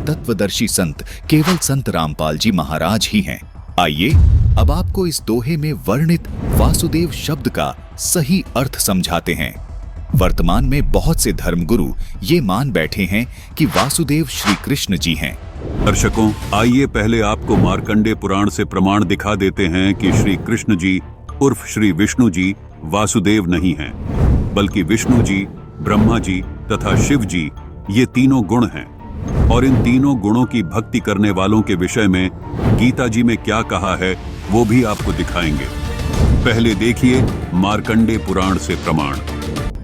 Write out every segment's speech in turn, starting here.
तत्वदर्शी संत केवल संत रामपाल जी महाराज ही हैं। आइए अब आपको इस दोहे में वर्णित वासुदेव शब्द का सही अर्थ समझाते हैं। वर्तमान में बहुत से धर्मगुरु ये मान बैठे हैं कि वासुदेव श्री कृष्ण जी हैं। दर्शकों, आइए पहले आपको मार्कंडेय पुराण से प्रमाण दिखा देते हैं कि श्री कृष्ण जी उर्फ श्री विष्णु जी वासुदेव नहीं हैं, बल्कि विष्णु जी, ब्रह्मा जी तथा शिव जी ये तीनों गुण हैं। और इन तीनों गुणों की भक्ति करने वालों के विषय में गीता जी में क्या कहा है वो भी आपको दिखाएंगे। पहले देखिए मार्कंडेय पुराण से प्रमाण।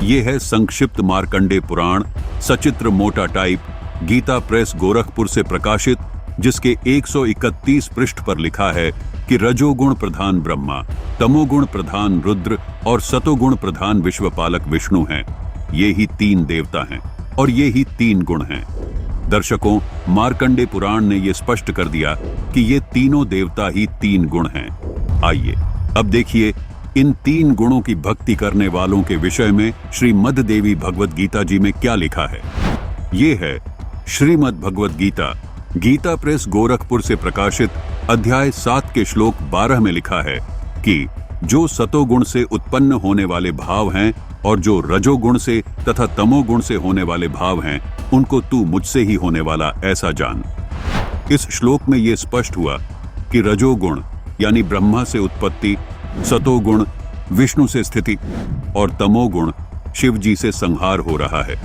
ये है संक्षिप्त मार्कंडेय पुराण, सचित्र मोटा टाइप, गीता प्रेस गोरखपुर से प्रकाशित, जिसके 131 पृष्ठ पर लिखा है कि रजोगुण प्रधान ब्रह्मा, तमोगुण प्रधान रुद्र और सतोगुण प्रधान विश्वपालक विष्णु हैं। ये ही तीन देवता हैं और ये ही तीन गुण हैं। दर्शकों, मार्कंडेय पुराण ने ये स्पष्ट कर दिया कि ये तीनों देवता ही तीन गुण हैं। आइए अब देखिए इन तीन गुणों की भक्ति करने वालों के विषय में श्रीमद् देवी भगवत गीता जी में क्या लिखा है। ये है श्रीमद् भगवत गीता, गीता प्रेस गोरखपुर से प्रकाशित, अध्याय 7 के श्लोक 12 में लिखा है कि जो सतोगुण से उत्पन्न होने वाले भाव हैं और जो रजोगुण से तथा तमोगुण से होने वाले भाव हैं, उनको तू मुझसे ही होने वाला ऐसा जान। इस श्लोक में यह स्पष्ट हुआ कि रजोगुण यानी ब्रह्मा से उत्पत्ति, सतोगुण विष्णु से स्थिति और तमोगुण शिव जी से संहार हो रहा है।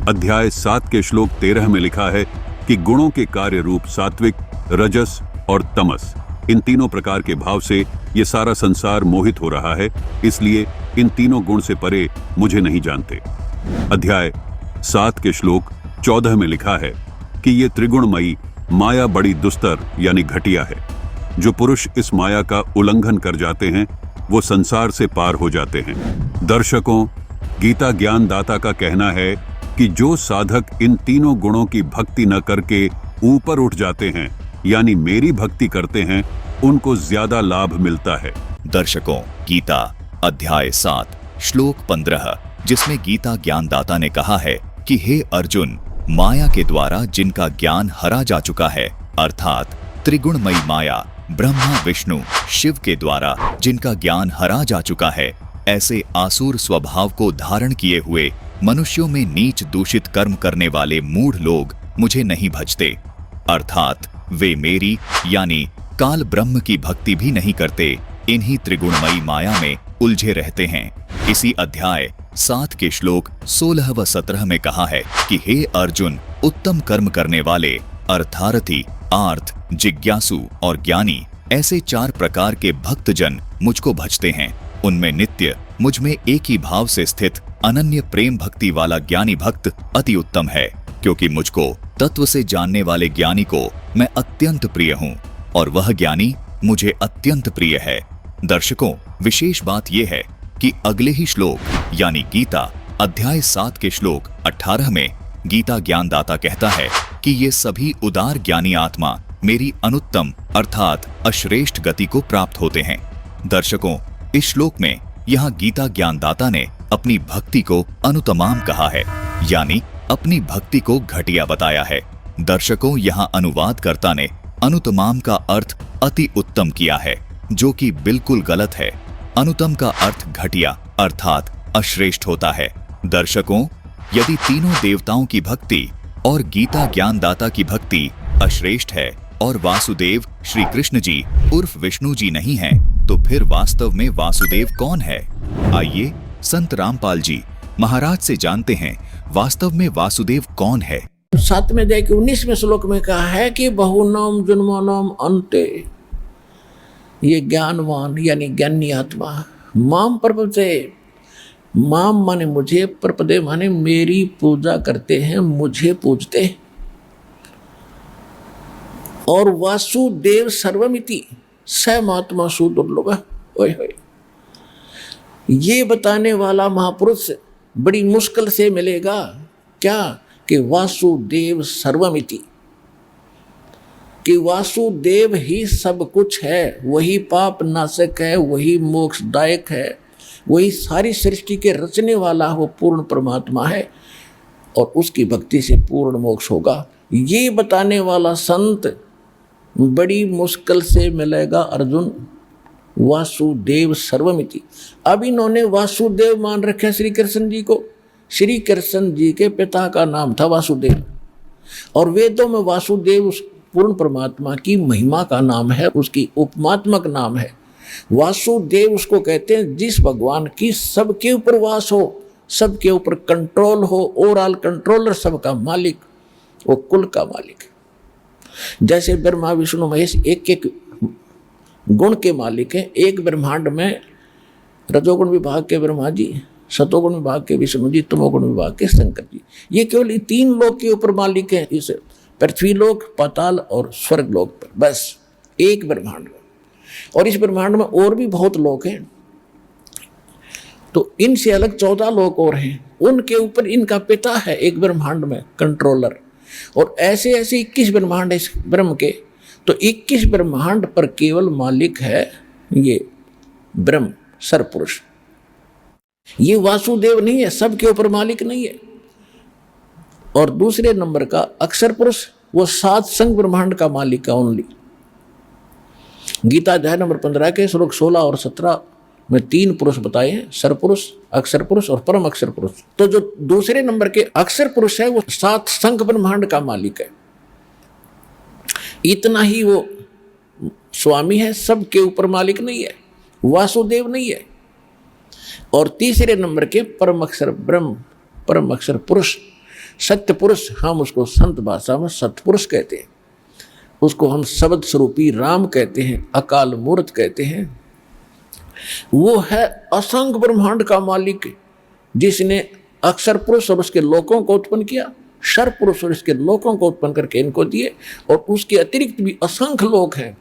अध्याय 7 के श्लोक 13 में लिखा है कि गुणों के कार्य रूप सात्विक, रजस और तमस, इन तीनों प्रकार के भाव से ये सारा संसार मोहित हो रहा है, इसलिए इन तीनों गुण से परे मुझे नहीं जानते। अध्याय 7 के श्लोक 14 में लिखा है कि ये त्रिगुणमयी माया बड़ी दुस्तर यानी घटिया है। जो पुरुष इस माया का उल्लंघन कर जाते हैं वो संसार से पार हो जाते हैं। दर्शकों, गीता ज्ञानदाता का कहना है कि जो साधक इन तीनों गुणों की भक्ति न करके ऊपर उठ जाते हैं यानी मेरी भक्ति करते हैं, उनको ज्यादा लाभ मिलता है। दर्शकों, गीता अध्याय 7 श्लोक 15, जिसमें गीता ज्ञानदाता ने कहा है कि हे अर्जुन, माया के द्वारा जिनका ज्ञान हरा जा चुका है, अर्थात त्रिगुणमयी माया ब्रह्मा विष्णु शिव के द्वारा जिनका ज्ञान हरा जा चुका है, ऐसे आसुर स्वभाव को धारण किए हुए मनुष्यों में नीच दूषित कर्म करने वाले मूढ़ लोग मुझे नहीं भजते, अर्थात वे मेरी यानी काल ब्रह्म की भक्ति भी नहीं करते, इन्हीं त्रिगुणमयी माया में उलझे रहते हैं। इसी अध्याय 7 के श्लोक 16 व 17 में कहा है कि हे अर्जुन, उत्तम कर्म करने वाले अर्थार्थी, आर्थ, जिज्ञासु और ज्ञानी, ऐसे 4 प्रकार के भक्तजन मुझको भजते हैं। उनमें नित्य मुझ में एक ही भाव से स्थित अनन्य प्रेम भक्ति वाला ज्ञानी भक्त अति उत्तम है, क्योंकि मुझको तत्व से जानने वाले ज्ञानी को मैं अत्यंत प्रिय हूँ और वह ज्ञानी मुझे अत्यंत प्रिय है। दर्शकों, विशेष बात यह है कि अगले ही श्लोक यानी गीता अध्याय 7 के श्लोक 18 में गीता ज्ञानदाता कहता है कि ये सभी उदार ज्ञानी आत्मा मेरी अनुत्तम अर्थात अश्रेष्ठ गति को प्राप्त होते हैं। दर्शकों, इस श्लोक में यहाँ गीता ज्ञानदाता ने अपनी भक्ति को अनुतमाम कहा है, यानी अपनी भक्ति को घटिया बताया है। दर्शकों, यहाँ अनुवादकर्ता ने अनुतमाम का अर्थ अति उत्तम किया है, जो कि बिल्कुल गलत है। अनुतम का अर्थ घटिया अर्थात अश्रेष्ठ होता है। दर्शकों, यदि तीनों देवताओं की भक्ति और गीता ज्ञानदाता की भक्ति अश्रेष्ठ है और वासुदेव श्री कृष्ण जी उर्फ विष्णु जी नहीं हैं, तो फिर वास्तव में वासुदेव कौन है? आइए संत रामपाल जी महाराज से जानते हैं वास्तव में वासुदेव कौन है। 7वें अध्याय के 19वें श्लोक में कहा है कि बहुनाम जन्मानाम अन्ते, ये ज्ञानवान यानी ज्ञानी आत्मा माम प्रपदे, माम माने मुझे, प्रपदे माने मेरी पूजा करते हैं, मुझे पूजते हैं। और वासुदेव सर्वमिति स महात्मा सुदुर्लभ। ओए होए, ये बताने वाला महापुरुष बड़ी मुश्किल से मिलेगा। क्या कि वासुदेव सर्वमिति, कि वासुदेव ही सब कुछ है, वही पाप नाशक है, वही मोक्षदायक है, वही सारी सृष्टि के रचने वाला वो पूर्ण परमात्मा है और उसकी भक्ति से पूर्ण मोक्ष होगा। ये बताने वाला संत बड़ी मुश्किल से मिलेगा अर्जुन। वासुदेव सर्वमिति। अब इन्होंने वासुदेव मान रखा श्री कृष्ण जी को। श्री कृष्ण जी के पिता का नाम था वासुदेव, और वेदों में वासुदेव उस पूर्ण परमात्मा की महिमा का नाम है, उसकी उपमात्मक नाम है। वासुदेव उसको कहते हैं जिस भगवान की सबके ऊपर वास हो, सबके ऊपर कंट्रोल हो, ओवरऑल कंट्रोलर, सबका मालिक, वो कुल का मालिक। जैसे ब्रह्मा विष्णु महेश एक एक गुण के मालिक हैं। एक ब्रह्मांड में रजोगुण विभाग के ब्रह्मा जी, सतोगुण विभाग के विष्णु जी, तमोगुण विभाग के शंकर जी। ये केवल 3 लोक के ऊपर मालिक हैं, इस पृथ्वी लोक, पाताल और स्वर्ग लोक पर, बस एक ब्रह्मांड में। और इस ब्रह्मांड में और भी बहुत लोक हैं, तो इनसे अलग 14 लोक और हैं, उनके ऊपर इनका पिता है एक ब्रह्मांड में कंट्रोलर। और ऐसे ऐसे 21 ब्रह्मांड है इस ब्रह्म के, तो 21 ब्रह्मांड पर केवल मालिक है ये ब्रह्म सरपुरुष। ये वासुदेव नहीं है, सबके ऊपर मालिक नहीं है। और दूसरे नंबर का अक्षर पुरुष, वो 7 संग ब्रह्मांड का मालिक है ओनली। गीता अध्याय नंबर 15 के श्लोक 16 और 17 में 3 पुरुष बताए हैं, सरपुरुष, अक्षर पुरुष और परम अक्षर पुरुष। तो जो दूसरे नंबर के अक्षर पुरुष है वो 7 संग ब्रह्मांड का मालिक है। इतना ही वो स्वामी है, सबके ऊपर मालिक नहीं है, वासुदेव नहीं है। और तीसरे नंबर के परम अक्षर ब्रह्म, परम अक्षर पुरुष, सत्य पुरुष, हम उसको संत भाषा में सतपुरुष कहते हैं। उसको हम शब्द स्वरूपी राम कहते हैं, अकाल मूर्त कहते हैं। वो है असंख्य ब्रह्मांड का मालिक, जिसने अक्षर पुरुष और उसके लोकों को उत्पन्न किया, शर पुरुष और इसके लोकों को उत्पन्न करके इनको दिए, और उसके अतिरिक्त भी असंख्य लोक हैं,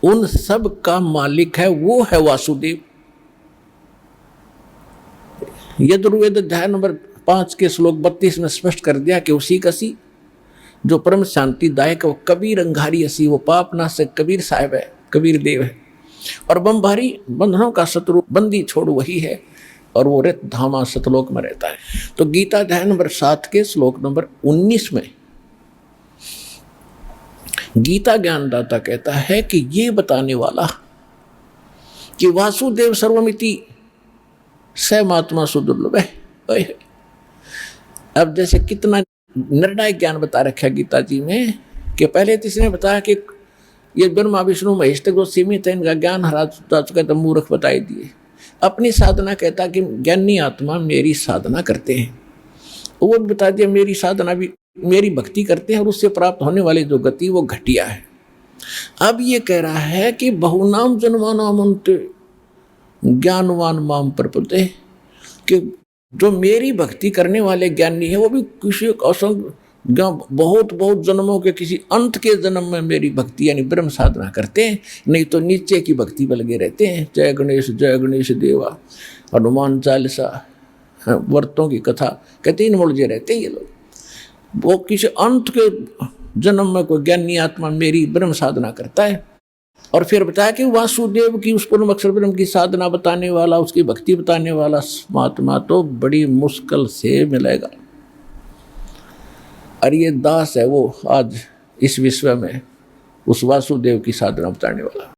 उन सब का मालिक है, वो है वासुदेव। यजुर्वेद अध्याय नंबर 5 के श्लोक 32 में स्पष्ट कर दिया कि उसी कसी जो परम शांतिदायक, वो कबीर अंगारी असी, वो पाप नाशक कबीर साहब है, कबीर देव है। और बमभारी बंधनों का शत्रु बंदी छोड़ वही है, और वो रित धामा सतलोक में रहता है। तो गीता अध्याय नंबर 7 के श्लोक नंबर 19 में गीता ज्ञानदाता कहता है कि ये बताने वाला कि वासुदेव सर्वमिति सहमात्मा सुदुर्लभ है। अब जैसे कितना निर्णायक ज्ञान बता रखा गीता जी में, कि पहले तो इसने बताया कि ये ब्रह्मा विष्णु महेश तक जो सीमित है, इनका ज्ञान हरा चुका, तो मूर्ख बताई दिए। अपनी साधना कहता कि ज्ञानी आत्मा मेरी साधना करते हैं, वो बता दिया मेरी साधना भी, मेरी भक्ति करते हैं, और उससे प्राप्त होने वाली जो गति वो घटिया है। अब ये कह रहा है कि बहुनाम जन्मानामन्ते ज्ञानवान माम प्रपद्ये, कि जो मेरी भक्ति करने वाले ज्ञानी है वो भी किसी असंख्य बहुत बहुत जन्मों के किसी अंत के जन्म में मेरी भक्ति यानी ब्रह्म साधना करते हैं, नहीं तो नीचे की भक्ति में लगे रहते हैं। जय गणेश देवा, हनुमान चालीसा, व्रतों की कथा कहते इन मुलझे रहते हैं ये लोग। वो किसी अंत के जन्म में कोई ज्ञानी आत्मा मेरी ब्रह्म साधना करता है। और फिर बताया कि वासुदेव की उस पूर्ण अक्षर ब्रह्म की साधना बताने वाला, उसकी भक्ति बताने वाला महात्मा तो बड़ी मुश्किल से मिलेगा। और ये दास है वो आज इस विश्व में उस वासुदेव की साधना बताने वाला।